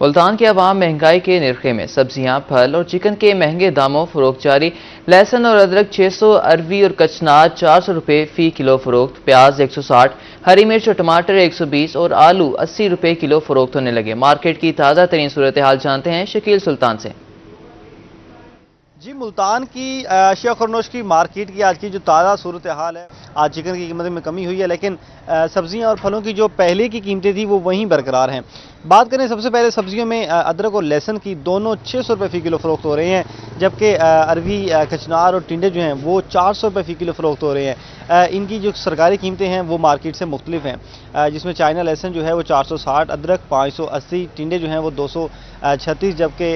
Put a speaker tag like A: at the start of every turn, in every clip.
A: मुल्तान के अवाम महंगाई के निरखे में सब्जियां, फल और चिकन के महंगे दामों फरोख्त जारी। लहसुन और अदरक 600, अरवी और कचनार 400 रुपये फी किलो फरोख्त, प्याज 160, हरी मिर्च और टमाटर 120 और आलू 80 रुपये किलो फरोख्त होने लगे। मार्केट की ताज़ा तरीन सूरत हाल जानते हैं शकील सुल्तान से।
B: जी, मुल्तान की अशिया खुरनोश की मार्केट की आज की जो ताज़ा सूरत हाल है, आज चिकन की कीमत में कमी हुई है, लेकिन सब्जियां और फलों की जो पहले की कीमतें थी वो वहीं बरकरार हैं। बात करें सबसे पहले सब्जियों में अदरक और लहसुन की, दोनों 600 रुपये फ़ी किलो फ़रोख्त हो रहे हैं, जबकि अरवी, कचनार और टिंडे जो हैं वो 400 रुपये फ़ी किलो फ़रोख्त हो रहे हैं। इनकी जो सरकारी कीमतें हैं वो मार्केट से मुख्तलिफ हैं, जिसमें चाइना लहसुन जो है वो 460, अदरक 580, टिंडे जो हैं वो 236, जबकि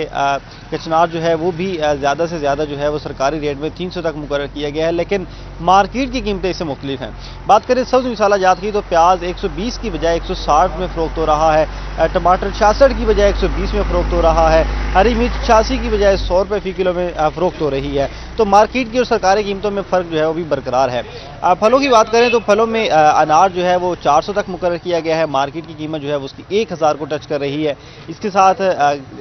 B: कचनार जो है वो भी ज़्यादा से ज़्यादा जो है वो सरकारी रेट में 300 तक मुकर्रर किया गया है, लेकिन मार्केट की कीमतें इससे मुख्तलिफ हैं। बात करें सब्ज़ मसाला जात की तो प्याज 120 की बजाय 160 में फ़रोख्त हो रहा है, टमाटर 66 की बजाय 120 में फ़रोख्त हो रहा है, हरी मिर्च 86 की बजाय 100 रुपये फ़ी किलो में फ़रोख्त हो रही है। तो मार्केट की और सरकारी कीमतों में फ़र्क जो है वो भी बरकरार है। फलों की बात करें तो फलों में अनार जो है वो 400 तक मुकर्रर किया गया है, मार्केट की कीमत जो है वो उसकी 1000 को टच कर रही है। इसके साथ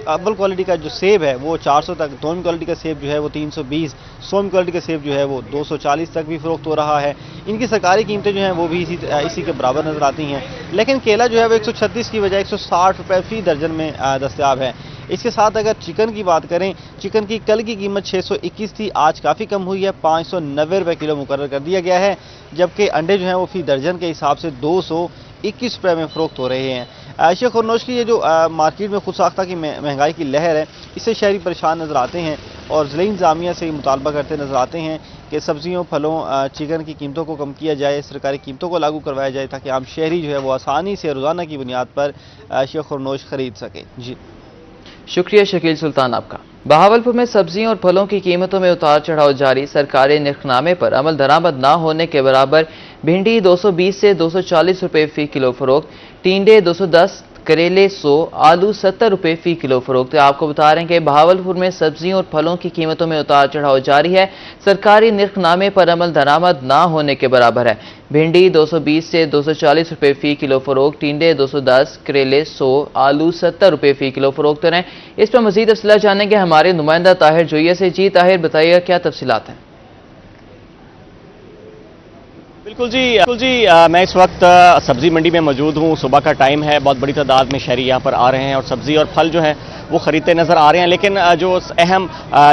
B: अव्वल क्वालिटी का जो सेब है वो 400 तक, दोमी क्वालिटी का सेब जो है वो 320, सोमी क्वालिटी का सेब जो है वो 240 तक भी फ़रोख्त हो रहा है। इनकी सरकारी कीमतें जो हैं वो भी इसी के बराबर नज़र आती हैं, लेकिन केला जो है वो 136 की बजाय 160 रुपये फ़ी दर्जन में दस्तयाब है। इसके साथ अगर चिकन की बात करें, चिकन की कल की कीमत 621 थी, आज काफ़ी कम हुई है, 590 रुपये किलो मुकर्रर कर दिया गया है, जबकि अंडे जो हैं वो फ़ी दर्जन के हिसाब से 221 रुपये में फ़रोख्त हो रहे हैं। अशिया खुरनोश की ये जो मार्केट में खुद साख्ता की महंगाई की लहर है, इससे शहरी परेशान नज़र आते हैं और ज़िला इंतज़ामिया से मुतालबा करते नज़र आते हैं कि सब्जियों, फलों, चिकन की कीमतों को कम किया जाए, सरकारी कीमतों को लागू करवाया जाए, ताकि आम शहरी जो है वो आसानी से रोज़ाना की बुनियाद पर अशिया खुरनोश खरीद सके। जी,
A: शुक्रिया शकील सुल्तान आपका। बहावलपुर में सब्जियों और फलों की कीमतों में उतार चढ़ाव जारी। सरकारी निर्खनामे पर अमल दरामद न होने के बराबर भिंडी 220 से 240 रुपये फ़ी किलो फरोख्त, टिंडे 210, करेले 100, आलू 70 रुपये फ़ी किलो फरोख्त। आपको बता रहे हैं कि बहावलपुर में सब्जियों और फलों की कीमतों में उतार चढ़ाव जारी है। सरकारी निर्खनामे पर अमल दरामद न होने के बराबर है। भिंडी 220 से 240 रुपये फ़ी किलो फरोख्त, टिंडे 210, करेले 100, आलू 70 रुपये फ़ी किलो फरोख्त हैं। इस पर मज़ीद तफसीलात जानेंगे हमारे नुमाइंदा ताहिर जोइया से। जी ताहिर, बताइएगा क्या तफसीलात हैं?
B: बिल्कुल जी, मैं इस वक्त सब्ज़ी मंडी में मौजूद हूँ। सुबह का टाइम है, बहुत बड़ी तादाद में शहरी यहाँ पर आ रहे हैं और सब्ज़ी और फल जो हैं वो ख़रीदते नज़र आ रहे हैं, लेकिन जो अहम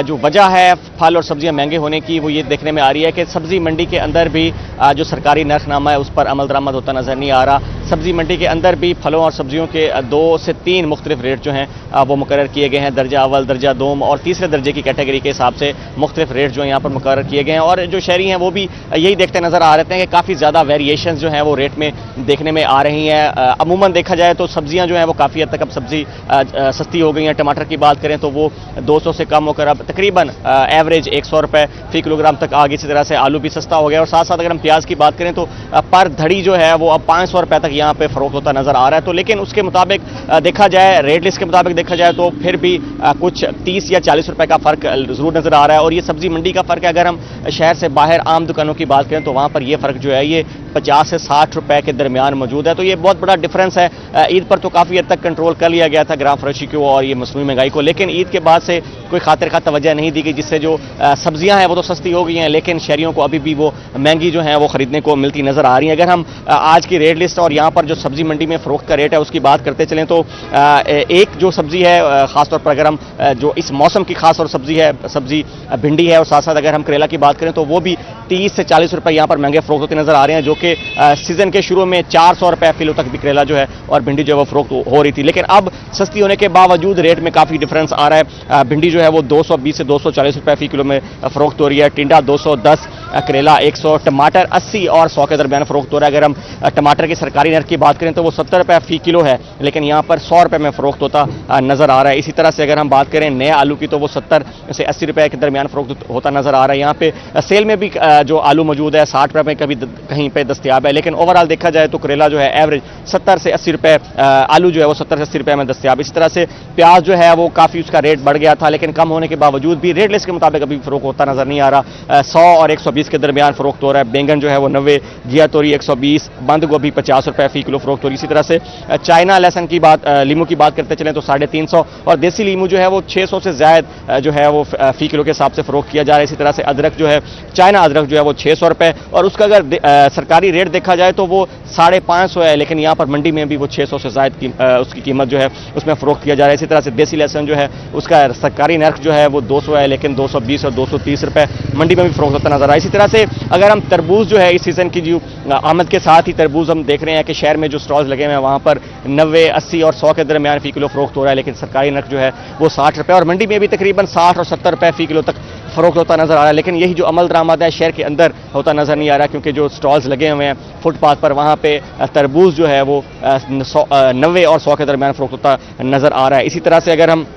B: जो वजह है फल और सब्ज़ियाँ महंगे होने की, वो ये देखने में आ रही है कि सब्ज़ी मंडी के अंदर भी जो सरकारी नरखनामा है उस पर अमल दरामद होता नज़र नहीं आ रहा। सब्ज़ी मंडी के अंदर भी फलों और सब्ज़ियों के 2 से 3 मुख्तलिफ रेट जो हैं वो मुकर्रर किए गए हैं। दर्जा अव्वल, दर्जा दोम और तीसरे दर्जे की कैटेगरी के हिसाब से मुख्तलिफ रेट जो हैं यहाँ पर मुकर्रर किए गए हैं, और जो शहरी हैं वो भी यही देखते नज़र आ रहे हैं कि काफ़ी ज़्यादा वेरिएशन जो हैं वो रेट में देखने में आ रही हैं। अमूमन देखा जाए तो सब्ज़ियाँ जो हैं वो काफ़ी हद तक अब सब्ज़ी सस्ती हो गई हैं। टमाटर की बात करें तो वो 200 से कम होकर अब तकरीबन एवरेज 100 रुपये फ़ी किलोग्राम तक आ गई। इसी तरह से आलू भी सस्ता हो गया, और साथ साथ अगर हम प्याज की बात करें तो पर धड़ी जो है वो अब 500 रुपये तक यहाँ पे फ़रोख्त होता नज़र आ रहा है। तो लेकिन उसके मुताबिक देखा जाए, रेट लिस्ट के मुताबिक देखा जाए तो फिर भी कुछ 30 या 40 रुपये का फ़र्क ज़रूर नज़र आ रहा है, और ये सब्ज़ी मंडी का फ़र्क है। अगर हम शहर से बाहर आम दुकानों की बात करें तो वहाँ पर यह फ़र्क जो है ये 50 से 60 रुपए के दरमियान मौजूद है। तो ये बहुत बड़ा डिफरेंस है। ईद पर तो काफ़ी हद तक कंट्रोल कर लिया गया था ग्राम फरोशी को और ये मसनूई महंगाई को, लेकिन ईद के बाद से कोई खातिर खा तवज्जो नहीं दी गई, जिससे जो सब्जियां हैं वो तो सस्ती हो गई हैं, लेकिन शहरियों को अभी भी वो महंगी जो है वो खरीदने को मिलती नज़र आ रही है। अगर हम आज की रेट लिस्ट और यहाँ पर जो सब्जी मंडी में फ़रोख्त का रेट है उसकी बात करते चलें तो एक जो सब्जी है ख़ासतौर पर अगर हम जो इस मौसम की खास और सब्जी है, सब्जी भिंडी है, और साथ साथ अगर हम करेला की बात करें तो वो भी 30 से 40 रुपए यहाँ पर महंगे फ़रोख्त होते नज़र आ रहे हैं, जो कि सीज़न के शुरू में 400 रुपए किलो तक भी करेला जो है और भिंडी जो है वो फ़रोख्त हो रही थी, लेकिन अब सस्ती होने के बावजूद रेट में काफ़ी डिफरेंस आ रहा है। भिंडी जो है वो 220 से 240 रुपए फ़ी किलो में फ़रोख्त हो रही है, टिंडा 210, करेला 100, टमाटर 80 और 100 के दरमियान फ़रोख्त हो रहा है। अगर हम टमाटर की सरकारी नर्ख की बात करें तो वो 70 रुपए फ़ी किलो है, लेकिन यहाँ पर 100 रुपए में फ़रोख्त होता नज़र आ रहा है। इसी तरह से अगर हम बात करें नए आलू की तो वो 70 से 80 रुपए के दरमियान फ़रोख्त होता नज़र आ रहा है। यहाँ पे सेल में भी जो आलू मौजूद है 60 रुपए कभी कहीं पे दस्तियाब है, लेकिन ओवरऑल देखा जाए तो करेला जो है एवरेज 70 से 80 रुपए, आलू जो है वो 70 से 80 रुपए में दस्तियाब। इस तरह से प्याज जो है वो काफ़ी उसका रेट बढ़ गया था, लेकिन कम होने के बावजूद भी रेट लिस्ट के मुताबिक अभी फ़रोख्त होता नज़र नहीं आ रहा। 100 और 120 120 के दरमियान फरोख्त हो रहा है। बैंगन जो है वो 90, घिया तोरी 120, बंद गोभी 50 रुपए फी किलो फरोख्त हो रही है। इसी तरह से चाइना लहसन की बात, लीमू की बात करते चलें तो 350, और देसी लीमू जो है वो 600 से ज्यादा जो है वो फी किलो के हिसाब से फरोख्त किया जा रहा है। इसी तरह से अदरक जो है, चाइना अदरक जो है वो 600 रुपए, और उसका अगर सरकारी रेट देखा जाए तो वो 550 है, लेकिन यहाँ पर मंडी में भी वो 600 से ज्यादा उसकी कीमत जो है उसमें फरोख्त किया जा रहा है। इसी तरह से देसी लहसन जो है उसका सरकारी नर्ख जो है वो 200 है, लेकिन 220 और 230 रुपए मंडी में भी फरोख्त होता नजर आ रहा है। इसी तरह से अगर हम तरबूज जो है इस सीजन की जो आमद के साथ ही तरबूज हम देख रहे हैं कि शहर में जो स्टॉल्स लगे हुए हैं वहां पर 90, 80 और 100 के दरमियान फी किलो फरोख्त हो रहा है, लेकिन सरकारी नर्ख जो है वो 60 रुपए, और मंडी में भी तकरीबन 60 और 70 रुपए फी किलो तक फरोख्त होता नजर आ रहा है। लेकिन यही जो अमल दरामद है शहर के अंदर होता नजर नहीं आ रहा, क्योंकि जो स्टॉल्स लगे हुए हैं फुटपाथ पर वहां पे तरबूज जो है वो 90 और 100 के दरमियान फरोख्त होता नजर आ रहा है। इसी तरह से अगर हम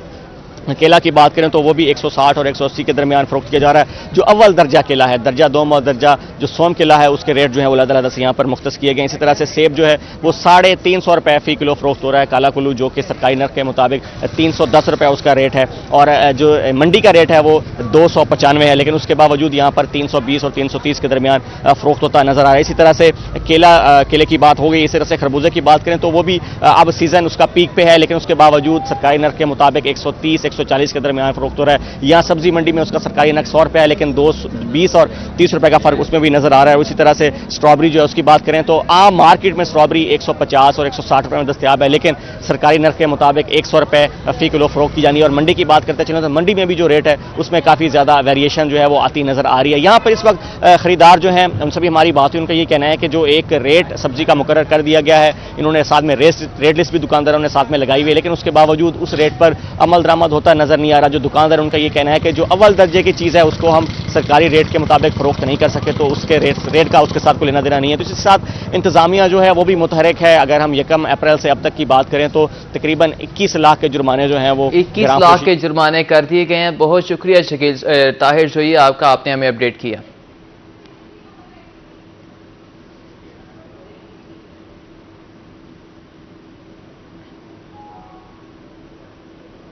B: केला की बात करें तो वो भी 160 और 180 के दरमियान फरोख्त किया जा रहा है। जो अव्वल दर्जा केला है, दर्जा दोम और दर्जा जो सोम केला है, उसके रेट जो है वो अलग-अलग से यहाँ पर मुख्तस किए गए। इसी तरह से सेब जो है वो 350 रुपए फी किलो फरोख्त हो रहा है। काला कुल्लू जो कि सरकारी नर्ख के मुताबिक 310 रुपए उसका रेट है, और जो मंडी का रेट है वो 295 है, लेकिन उसके बावजूद यहाँ पर 320 और 330 के दरमियान फरोख्त होता नजर आ रहा है। इसी तरह से केले की बात हो गई। इसी तरह से खरबूजे की बात करें तो वो भी अब सीजन उसका पीक पे है, लेकिन उसके बावजूद सरकारी नर्ख के मुताबिक 130, 140 के दरमियान फरोख्त हो रहा है। यहाँ सब्जी मंडी में उसका सरकारी नर्ख 100 रुपए है, लेकिन 20 और 30 रुपए का फर्क उसमें भी नजर आ रहा है। उसी तरह से स्ट्रॉबेरी जो है उसकी बात करें तो आम मार्केट में स्ट्रॉबेरी 150 और 160 रुपए में दस्तयाब है, लेकिन सरकारी नर्ख के मुताबिक 100 रुपए फी किलो फरोख्त की जानी है। और मंडी की बात करते चलें तो मंडी में भी जो रेट है उसमें काफी ज्यादा वेरिएशन जो है वो आती नजर आ रही है। यहाँ पर इस वक्त खरीदार जो है उनसे भी हमारी बात हुई, उनका ये कहना है कि जो एक रेट सब्जी का मुकर्रर कर दिया गया है, इन्होंने साथ में रेट लिस्ट भी दुकानदारों ने साथ में लगाई हुई है, लेकिन उसके बावजूद उस रेट पर अमल दरामद होता नजर नहीं आ रहा। जो दुकानदार उनका ये कहना है कि जो अव्वल दर्जे की चीज़ है उसको हम सरकारी रेट के मुताबिक फरोख्त नहीं कर सके, तो उसके रेट का उसके साथ कोई लेना देना नहीं है। तो इसके साथ इंतजामिया जो है वो भी मुतहरिक है। अगर हम 1 अप्रैल से अब तक की बात करें तो तकरीबन 21 लाख के जुर्माने जो हैं वो
A: 21 लाख के जुर्माने कर दिए गए हैं। बहुत शुक्रिया शकील ताहिर जोई आपका, आपने हमें अपडेट किया।